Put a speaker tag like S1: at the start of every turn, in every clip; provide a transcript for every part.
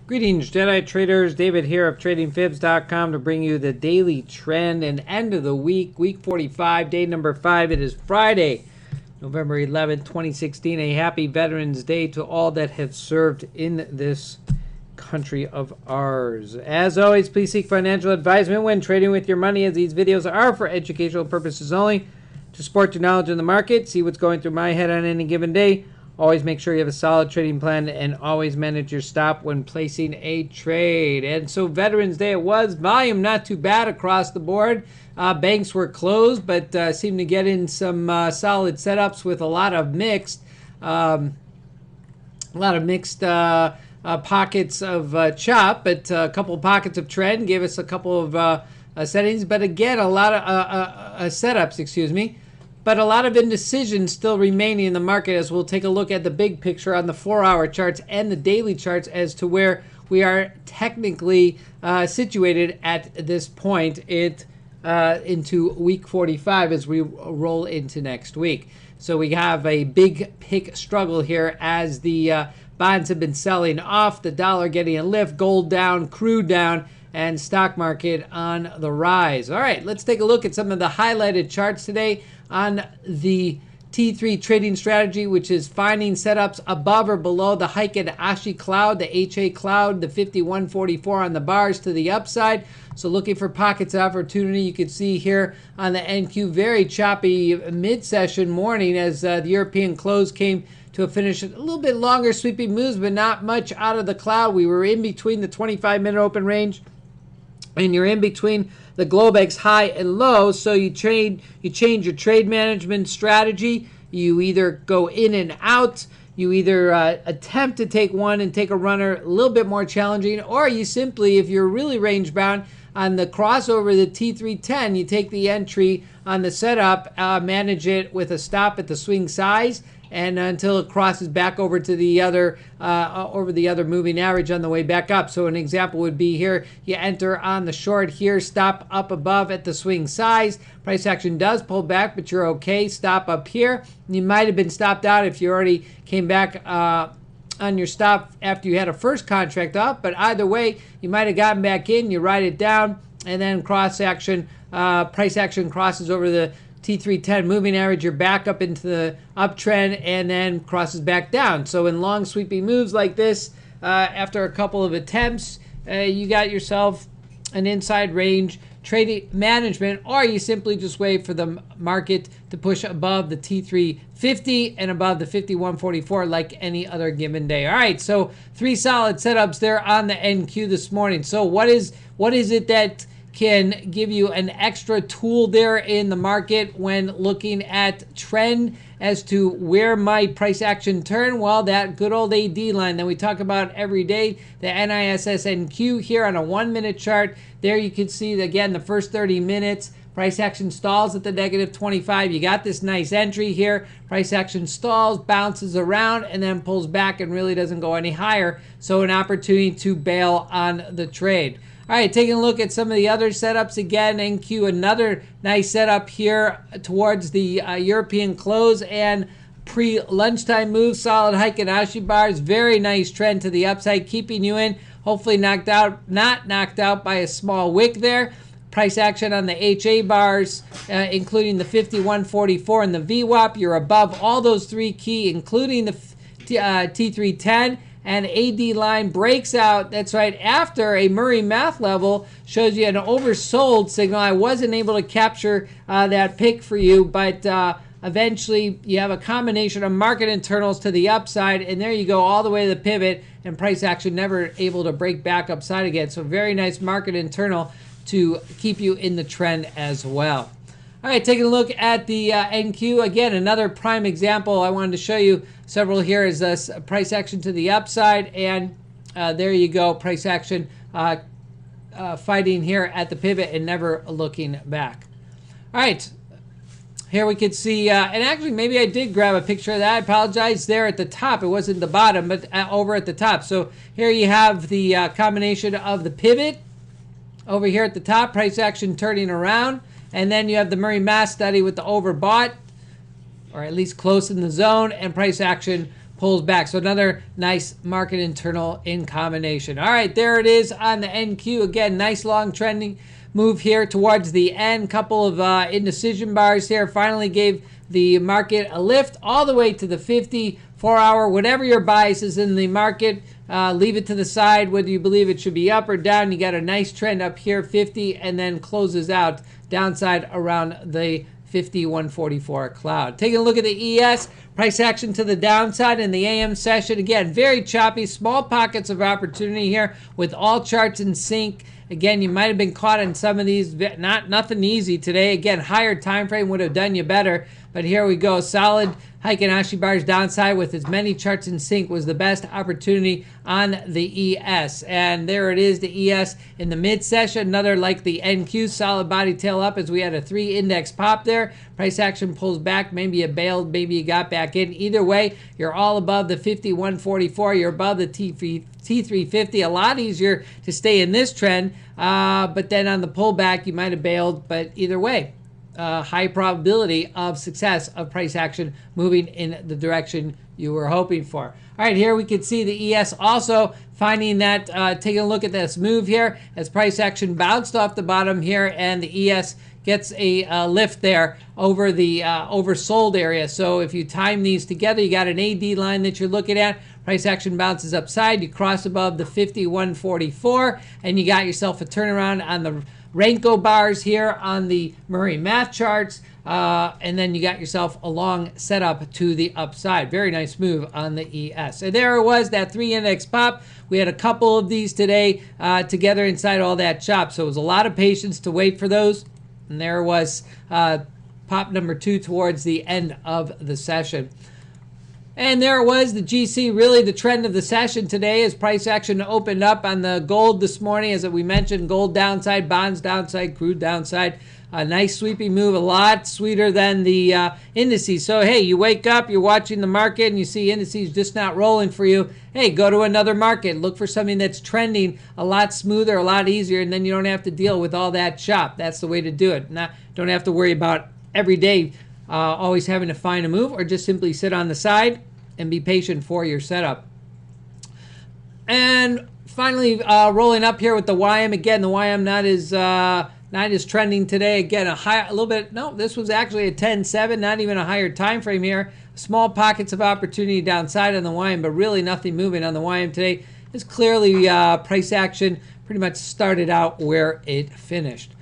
S1: Greetings, Jedi traders. David here of TradingFibs.com to bring you the daily trend and end of the week, week 45, day number 5. It is Friday, November 11th, 2016. A happy Veterans Day to all that have served in this country of ours. As always, please seek financial advisement when trading with your money, as these videos are for educational purposes only. To support your knowledge in the market, see what's going through my head on any given day. Always make sure you have a solid trading plan and always manage your stop when placing a trade. And so Veterans Day it was. Volume not too bad across the board. Banks were closed, but seemed to get in some solid setups with a lot of mixed pockets of chop, but a couple of pockets of trend gave us a couple of settings. But again, a lot of setups, excuse me. But a lot of indecision still remaining in the market, as we'll take a look at the big picture on the 4-hour charts and the daily charts as to where we are technically situated at this point into week 45 as we roll into next week. So we have a big pick struggle here as the bonds have been selling off, the dollar getting a lift, gold down, crude down, and stock market on the rise. All right, let's take a look at some of the highlighted charts today on the T3 trading strategy, which is finding setups above or below the Heikin Ashi cloud, the HA cloud, the 5144 on the bars to the upside. So looking for pockets of opportunity. You can see here on the NQ, very choppy mid-session morning as the European close came to a finish. A little bit longer sweeping moves, but not much out of the cloud. We were in between the 25-minute open range, and you're in between the Globex high and low, so you change your trade management strategy. You either go in and out, you either attempt to take one and take a runner, a little bit more challenging, or you simply, if you're really range bound on the crossover, the T310, you take the entry on the setup, manage it with a stop at the swing size, and until it crosses back over to the other moving average on the way back up. So an example would be here, you enter on the short here, stop up above at the swing size. Price action does pull back, but you're okay. Stop up here. You might have been stopped out if you already came back on your stop after you had a first contract up, but either way, you might have gotten back in, you write it down, and then price action crosses over the T310 moving average, you're back up into the uptrend and then crosses back down. So in long sweeping moves like this, after a couple of attempts, you got yourself an inside range trading management, or you simply just wait for the market to push above the T350 and above the 5144 like any other given day. All right, so 3 solid setups there on the NQ this morning. So what is it that can give you an extra tool there in the market when looking at trend as to where might price action turn? Well, that good old AD line that we talk about every day, the NISSNQ here on a 1-minute chart. There you can see, again, the first 30 minutes, price action stalls at the negative 25. You got this nice entry here. Price action stalls, bounces around, and then pulls back and really doesn't go any higher. So an opportunity to bail on the trade. All right, taking a look at some of the other setups again. NQ, another nice setup here towards the European close and pre-lunchtime move. Solid Heikin Ashi bars. Very nice trend to the upside, keeping you in. Hopefully not knocked out by a small wick there. Price action on the HA bars, including the 5144 and the VWAP. You're above all those 3 key, including the T310. And AD line breaks out, that's right, after a Murray math level shows you an oversold signal. I wasn't able to capture that pick for you, but eventually you have a combination of market internals to the upside, and there you go all the way to the pivot, and price action never able to break back upside again. So very nice market internal to keep you in the trend as well. All right, taking a look at the NQ. Again, another prime example. I wanted to show you several here is this price action to the upside. And there you go, price action fighting here at the pivot and never looking back. All right, here we could see, and actually maybe I did grab a picture of that. I apologize, there at the top. It wasn't the bottom, but over at the top. So here you have the combination of the pivot over here at the top, price action turning around. And then you have the Murray Math study with the overbought, or at least close in the zone, and price action pulls back. So another nice market internal in combination. All right, there it is on the NQ. Again, nice long trending move here towards the end. Couple of indecision bars here. Finally gave the market a lift all the way to the 54-hour. Whatever your bias is in the market, leave it to the side. Whether you believe it should be up or down, you got a nice trend up here, 50, and then closes out downside around the 5144 cloud. Taking a look at the ES, price action to the downside in the AM session. Again, very choppy, small pockets of opportunity here with all charts in sync. Again, you might have been caught in some of these. Nothing easy today. Again, higher time frame would have done you better. But here we go. Solid Heikin Ashi bars downside with as many charts in sync was the best opportunity on the ES. And there it is, the ES in the mid session. Another like the NQ, solid body tail up as we had a 3 index pop there. Price action pulls back. Maybe you bailed, maybe you got back in. Either way, you're all above the 5144. You're above the T350. A lot easier to stay in this trend. But then on the pullback, you might have bailed. But either way, high probability of success of price action moving in the direction you were hoping for. All right, here we can see the ES also finding that, taking a look at this move here as price action bounced off the bottom here, and the ES gets a lift there over the oversold area. So if you time these together, you got an AD line that you're looking at. Price action bounces upside, you cross above the 5144, and you got yourself a turnaround on the Renko bars here on the Murray Math charts, and then you got yourself a long setup to the upside. Very nice move on the ES. And there it was, that 3 index pop. We had a couple of these today together inside all that chop, so it was a lot of patience to wait for those. And there was pop number 2 towards the end of the session. And there it was, the GC, really the trend of the session today as price action opened up on the gold this morning. As we mentioned, gold downside, bonds downside, crude downside. A nice sweeping move, a lot sweeter than the indices. So, hey, you wake up, you're watching the market, and you see indices just not rolling for you. Hey, go to another market. Look for something that's trending a lot smoother, a lot easier, and then you don't have to deal with all that chop. That's the way to do it. Don't have to worry about every day always having to find a move, or just simply sit on the side and be patient for your setup. And finally, rolling up here with the YM. Again, the YM not as trending today. Again, a little bit. No, this was actually a 10-7, not even a higher time frame here. Small pockets of opportunity downside on the YM, but really nothing moving on the YM today. It's clearly price action pretty much started out where it finished.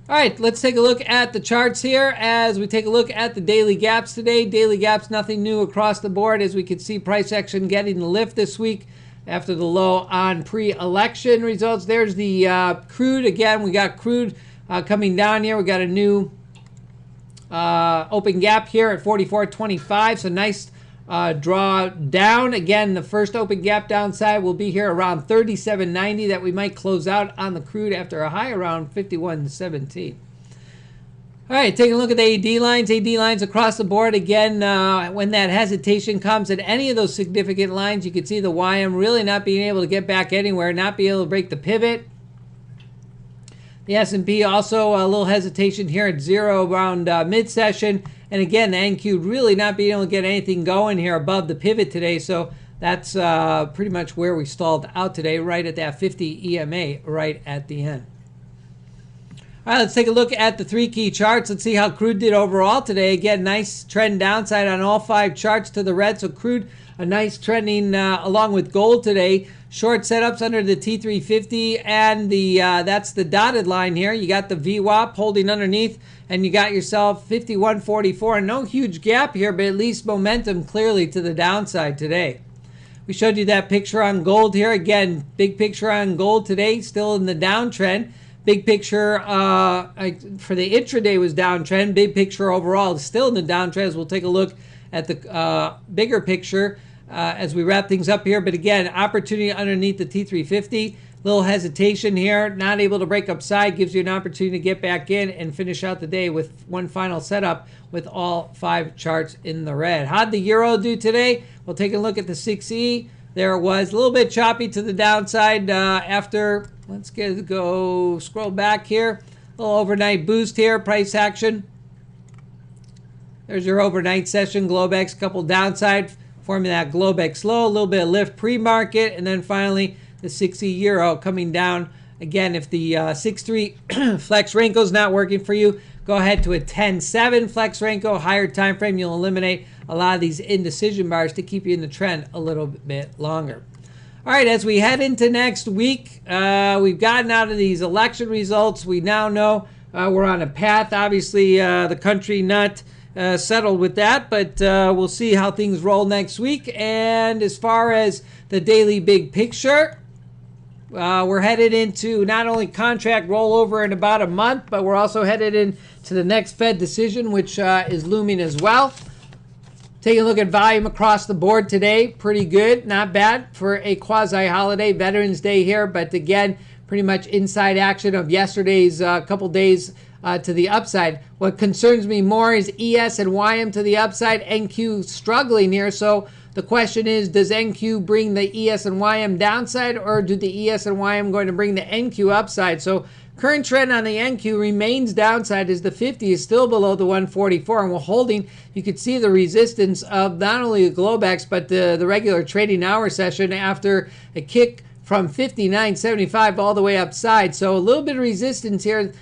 S1: All right, let's take a look at the charts here as we take a look at the daily gaps today. Daily gaps, nothing new across the board as we can see price action getting the lift this week after the low on pre-election results. There's the crude. Again, we got crude coming down here. We got a new open gap here at 44.25. So nice draw down. Again, the first open gap downside will be here around 37.90 that we might close out on the crude after a high around 51.17. All right, taking a look at the AD lines. AD lines across the board. Again, when that hesitation comes at any of those significant lines, you can see the YM really not being able to get back anywhere, not be able to break the pivot. The S&P also a little hesitation here at 0 around mid-session. And again, the NQ really not being able to get anything going here above the pivot today. So that's pretty much where we stalled out today, right at that 50 EMA right at the end. All right, let's take a look at the 3 key charts. Let's see how crude did overall today. Again, nice trend downside on all 5 charts to the red. So crude, a nice trending along with gold today. Short setups under the T350 and the that's the dotted line here. You got the VWAP holding underneath, and you got yourself 51.44. No huge gap here, but at least momentum clearly to the downside today. We showed you that picture on gold here. Again, big picture on gold today, still in the downtrend. Big picture for the intraday was downtrend. Big picture overall is still in the downtrend. As we'll take a look at the bigger picture as we wrap things up here. But again, opportunity underneath the T350. Little hesitation here. Not able to break upside. Gives you an opportunity to get back in and finish out the day with one final setup with all 5 charts in the red. How'd the euro do today? We'll take a look at the 6E. There it was. A little bit choppy to the downside after... Let's scroll back here. A little overnight boost here, price action. There's your overnight session, Globex, couple downside forming that Globex low, a little bit of lift pre-market, and then finally the 60 euro coming down. Again, if the 6.3 Flex Renko is not working for you, go ahead to a 10.7 Flex Renko, higher time frame. You'll eliminate a lot of these indecision bars to keep you in the trend a little bit longer. All right, as we head into next week, we've gotten out of these election results. We now know we're on a path. Obviously, the country not settled with that, but we'll see how things roll next week. And as far as the daily big picture, we're headed into not only contract rollover in about a month, but we're also headed into the next Fed decision, which is looming as well. Taking a look at volume across the board today, pretty good, not bad for a quasi-holiday, Veterans Day here, but again, pretty much inside action of yesterday's couple days to the upside. What concerns me more is ES and YM to the upside, NQ struggling here, so the question is, does NQ bring the ES and YM downside, or do the ES and YM going to bring the NQ upside? So current trend on the NQ remains downside as the 50 is still below the 144, and we're holding. You can see the resistance of not only the Globex, but the regular trading hour session after a kick from 59.75 all the way upside. So a little bit of resistance here.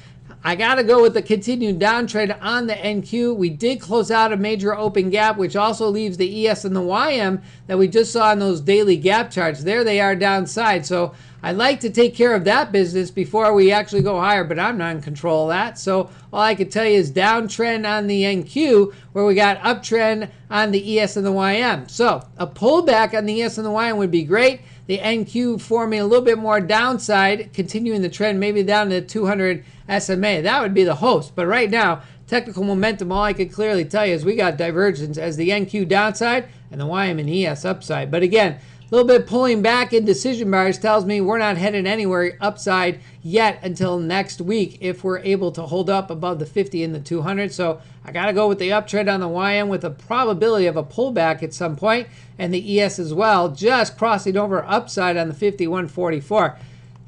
S1: I got to go with the continued downtrend on the NQ. We did close out a major open gap, which also leaves the ES and the YM that we just saw in those daily gap charts. There they are downside. So I like to take care of that business before we actually go higher, but I'm not in control of that. So all I can tell you is downtrend on the NQ, where we got uptrend on the ES and the YM. So a pullback on the ES and the YM would be great. The NQ forming a little bit more downside, continuing the trend, maybe down to 200 SMA. That would be the host. But right now, technical momentum, all I can clearly tell you is we got divergence as the NQ downside and the YM and ES upside. But again, a little bit pulling back in decision bars tells me we're not headed anywhere upside yet until next week if we're able to hold up above the 50 and the 200. So I got to go with the uptrend on the YM with a probability of a pullback at some point, and the ES as well, just crossing over upside on the 51.44.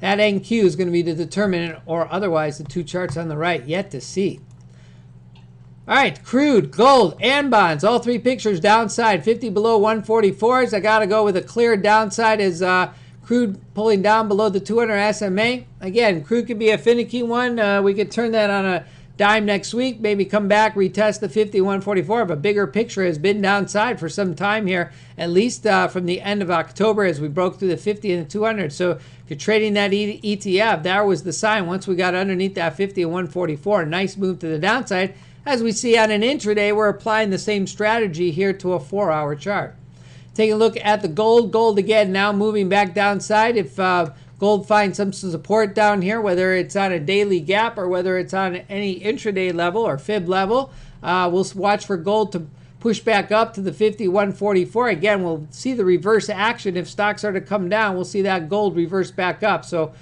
S1: That NQ is going to be the determinant, or otherwise the two charts on the right yet to see. All right, crude, gold, and bonds, all three pictures downside, 50 below 144s. I got to go with a clear downside as crude pulling down below the 200 SMA. Again, crude could be a finicky one. We could turn that on a dime next week, maybe come back, retest the 50, 144. But bigger picture has been downside for some time here, at least from the end of October as we broke through the 50 and the 200. So if you're trading that ETF, that was the sign. Once we got underneath that 50 and 144, a nice move to the downside. As we see on an intraday, we're applying the same strategy here to a 4-hour chart. Take a look at the gold. Gold again now moving back downside. If gold finds some support down here, whether it's on a daily gap or whether it's on any intraday level or fib level, we'll watch for gold to push back up to the 50, 144. Again, we'll see the reverse action. If stocks are to come down, we'll see that gold reverse back up. So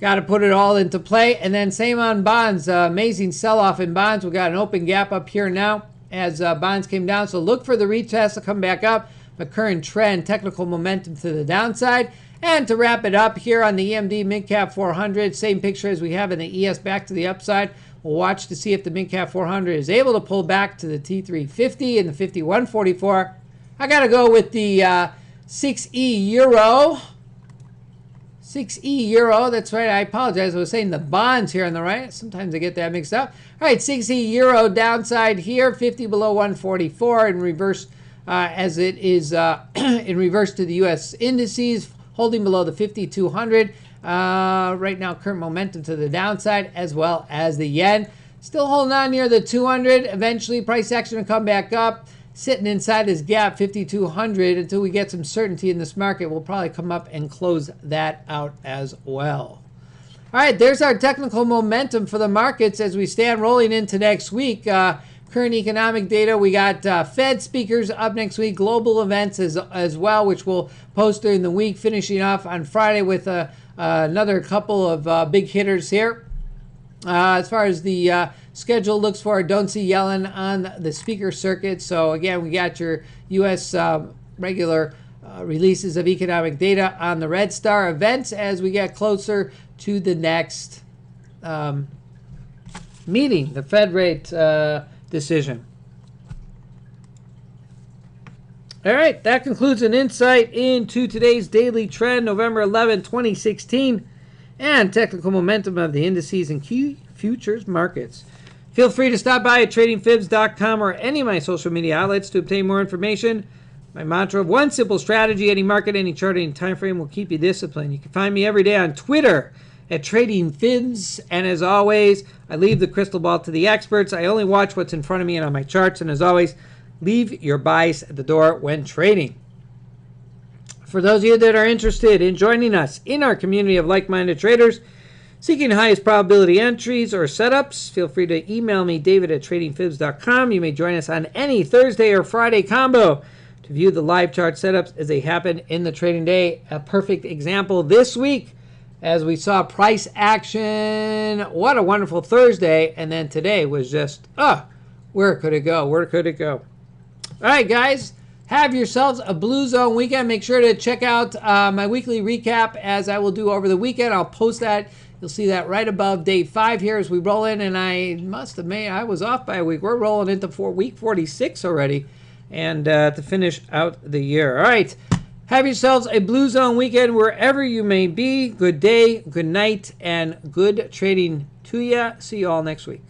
S1: got to put it all into play. And then same on bonds. Amazing sell-off in bonds. We got an open gap up here now as bonds came down. So look for the retest to come back up. The current trend, technical momentum to the downside. And to wrap it up here on the EMD Midcap 400, same picture as we have in the ES back to the upside. We'll watch to see if the Midcap 400 is able to pull back to the T350 and the 5144. I got to go with the 6E Euro. 6E Euro, that's right, I apologize. I was saying the bonds here on the right. Sometimes I get that mixed up. All right, 6E Euro downside here, 50 below 144 in reverse as it is in reverse to the U.S. indices, holding below the 5,200. Right now, current momentum to the downside as well as the yen. Still holding on near the 200. Eventually, price action will come back up. Sitting inside this gap, 5,200, until we get some certainty in this market. We'll probably come up and close that out as well. All right, there's our technical momentum for the markets as we stand rolling into next week. Current economic data, we got Fed speakers up next week, global events as well, which we'll post during the week, finishing off on Friday with another couple of big hitters here. As far as the schedule looks for, don't see Yellen on the speaker circuit. So again, we got your U.S. Regular releases of economic data on the Red Star events as we get closer to the next meeting, the Fed rate decision. All right, that concludes an insight into today's daily trend, November 11, 2016, and technical momentum of the indices and key futures markets. Feel free to stop by at tradingfibs.com or any of my social media outlets to obtain more information. My mantra of one simple strategy, any market, any chart, any time frame will keep you disciplined. You can find me every day on Twitter at Trading Fibs. And as always, I leave the crystal ball to the experts. I only watch what's in front of me and on my charts. And as always, leave your bias at the door when trading. For those of you that are interested in joining us in our community of like-minded traders seeking highest probability entries or setups, feel free to email me, David at tradingfibs.com. You may join us on any Thursday or Friday combo to view the live chart setups as they happen in the trading day. A perfect example this week as we saw price action. What a wonderful Thursday. And then today was just, where could it go? Where could it go? All right, guys, have yourselves a Blue Zone weekend. Make sure to check out my weekly recap as I will do over the weekend. I'll post that. You'll see that right above day 5 here as we roll in. And I must admit, I was off by a week. We're rolling into week 46 already. And to finish out the year. All right. Have yourselves a Blue Zone weekend wherever you may be. Good day, good night, and good trading to you. See you all next week.